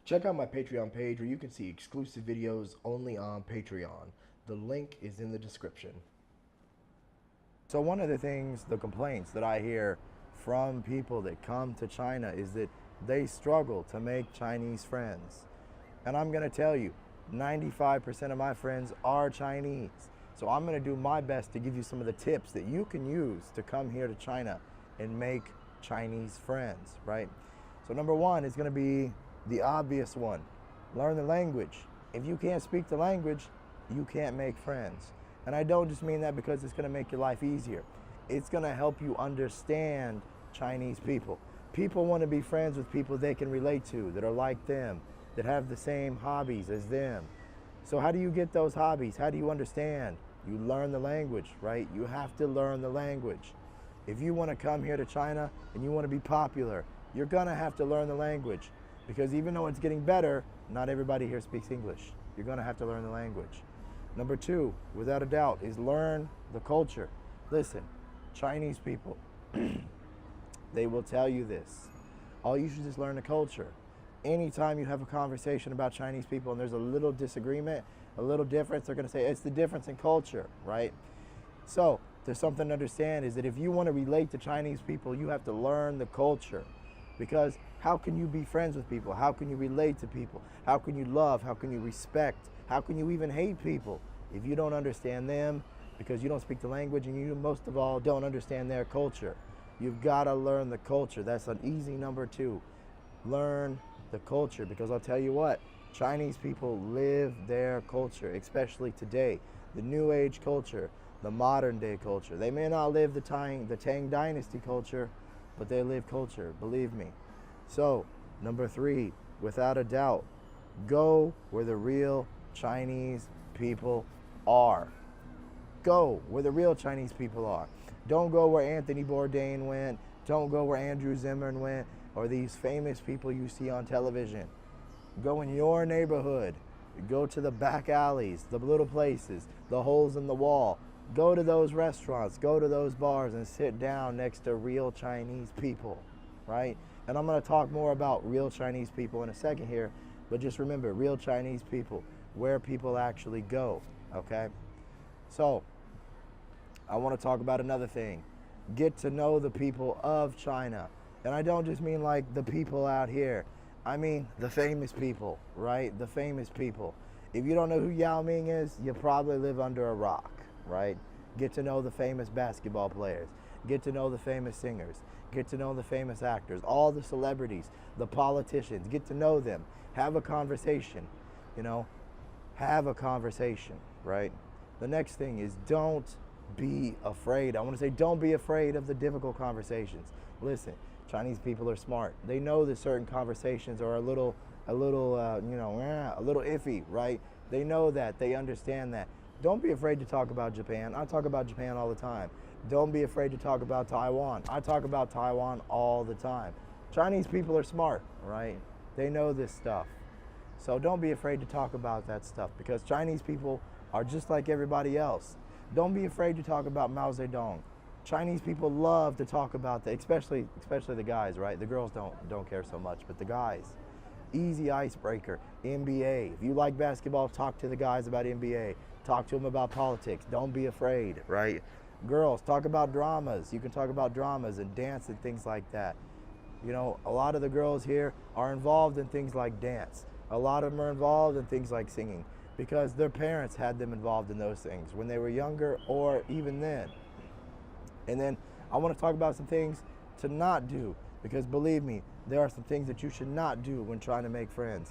Check out my Patreon page where you can see exclusive videos only on Patreon. The link is in the description. So one of the things, the complaints that I hear from people that come to China is that they struggle to make Chinese friends. And I'm going to tell you, 95% of my friends are Chinese. So I'm going to do my best to give you some of the tips that you can use to come here to China and make Chinese friends, right? So number one is going to be the obvious one. Learn the language. If you can't speak the language, you can't make friends. And I don't just mean that because it's going to make your life easier. It's going to help you understand Chinese people. People want to be friends with people they can relate to, that are like them, that have the same hobbies as them. So how do you get those hobbies? How do you understand? You learn the language, right? You have to learn the language. If you want to come here to China and you want to be popular, you're going to have to learn the language, because even though it's getting better, not everybody here speaks English. You're going to have to learn the language. Number two, without a doubt, is learn the culture. Listen, Chinese people, they will tell you this. All you should just learn the culture. Anytime you have a conversation about Chinese people and there's a little disagreement, a little difference, they're going to say it's the difference in culture, right? So there's something to understand, is that if you want to relate to Chinese people, you have to learn the culture. Because how can you be friends with people? How can you relate to people? How can you love? How can you respect? How can you even hate people if you don't understand them, because you don't speak the language and you, most of all, don't understand their culture? You've got to learn the culture. That's an easy number two. Learn the culture, because I'll tell you what, Chinese people live their culture, especially today. The New Age culture, the modern day culture. They may not live the Tang Dynasty culture, but they live culture, believe me. So, number three, without a doubt, go where the real Chinese people are. Go where the real Chinese people are. Don't go where Anthony Bourdain went. Don't go where Andrew Zimmern went, or these famous people you see on television. Go in your neighborhood. Go to the back alleys, the little places, the holes in the wall. Go to those restaurants, go to those bars and sit down next to real Chinese people, right? And I'm going to talk more about real Chinese people in a second here, but just remember, real Chinese people, where people actually go, okay? So, I want to talk about another thing. Get to know the people of China. And I don't just mean like the people out here. I mean the famous people, right? The famous people. If you don't know who Yao Ming is, you probably live under a rock, right? Get to know the famous basketball players. Get to know the famous singers. Get to know the famous actors, all the celebrities, the politicians. Get to know them. Have a conversation, you know? Have a conversation, right? The next thing is don't be afraid. I want to say don't be afraid of the difficult conversations. Listen, Chinese people are smart. They know that certain conversations are a little iffy, right? They know that. They understand that. Don't be afraid to talk about Japan. I talk about Japan all the time. Don't be afraid to talk about Taiwan. I talk about Taiwan all the time. Chinese people are smart, right? They know this stuff. So don't be afraid to talk about that stuff, because Chinese people are just like everybody else. Don't be afraid to talk about Mao Zedong. Chinese people love to talk about that, especially the guys, right? The girls don't care so much, but the guys. Easy icebreaker, NBA. If you like basketball, talk to the guys about NBA. Talk to them about politics. Don't be afraid, right? Girls, talk about dramas. You can talk about dramas and dance and things like that. You know, a lot of the girls here are involved in things like dance. A lot of them are involved in things like singing, because their parents had them involved in those things when they were younger or even then. And then I want to talk about some things to not do, because believe me, there are some things that you should not do when trying to make friends.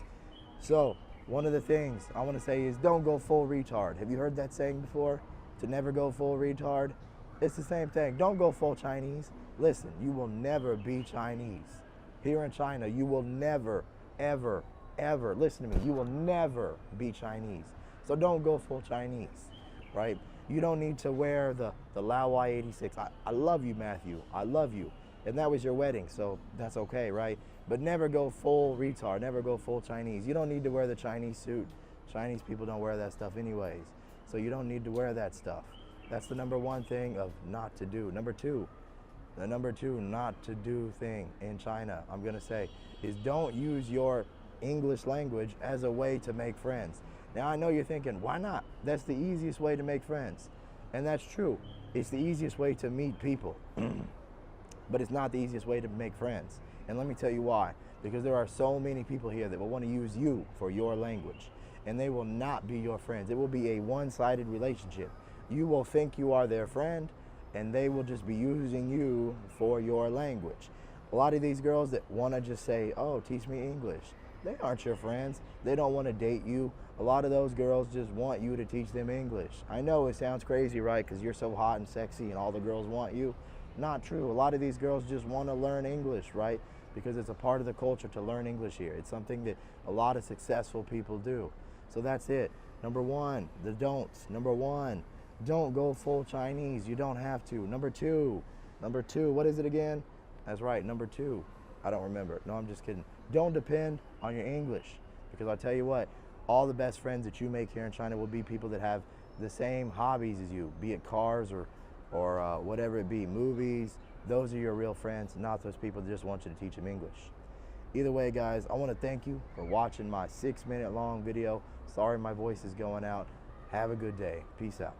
So one of the things I want to say is don't go full retard. Have you heard that saying before? To never go full retard? It's the same thing. Don't go full Chinese. Listen, you will never be Chinese. Here in China, you will never, ever, ever, listen to me, you will never be Chinese. So don't go full Chinese, right? You don't need to wear the Laowai 86. I love you, Matthew. I love you. And that was your wedding, so that's okay, right? But never go full retard. Never go full Chinese. You don't need to wear the Chinese suit. Chinese people don't wear that stuff anyways. So you don't need to wear that stuff. That's the number one thing of not to do. The number two not to do thing in China, I'm going to say, is don't use your English language as a way to make friends. Now I know you're thinking, why not? That's the easiest way to make friends. And that's true. It's the easiest way to meet people. But it's not the easiest way to make friends. And let me tell you why. Because there are so many people here that will want to use you for your language. And they will not be your friends. It will be a one-sided relationship. You will think you are their friend, and they will just be using you for your language. A lot of these girls that want to just say, oh, teach me English, they aren't your friends. They don't want to date you. A lot of those girls just want you to teach them English. I know it sounds crazy, right? Because you're so hot and sexy and all the girls want you. Not true. A lot of these girls just want to learn English, right? Because it's a part of the culture to learn English here. It's something that a lot of successful people do. So that's it. Number one, the don'ts. Number one, don't go full Chinese. You don't have to. Number two, what is it again? That's right, number two. I don't remember. No, I'm just kidding. Don't depend on your English. Because I'll tell you what, all the best friends that you make here in China will be people that have the same hobbies as you, be it cars or whatever it be, movies. Those are your real friends, not those people that just want you to teach them English. Either way, guys, I want to thank you for watching my 6-minute long video. Sorry my voice is going out. Have a good day. Peace out.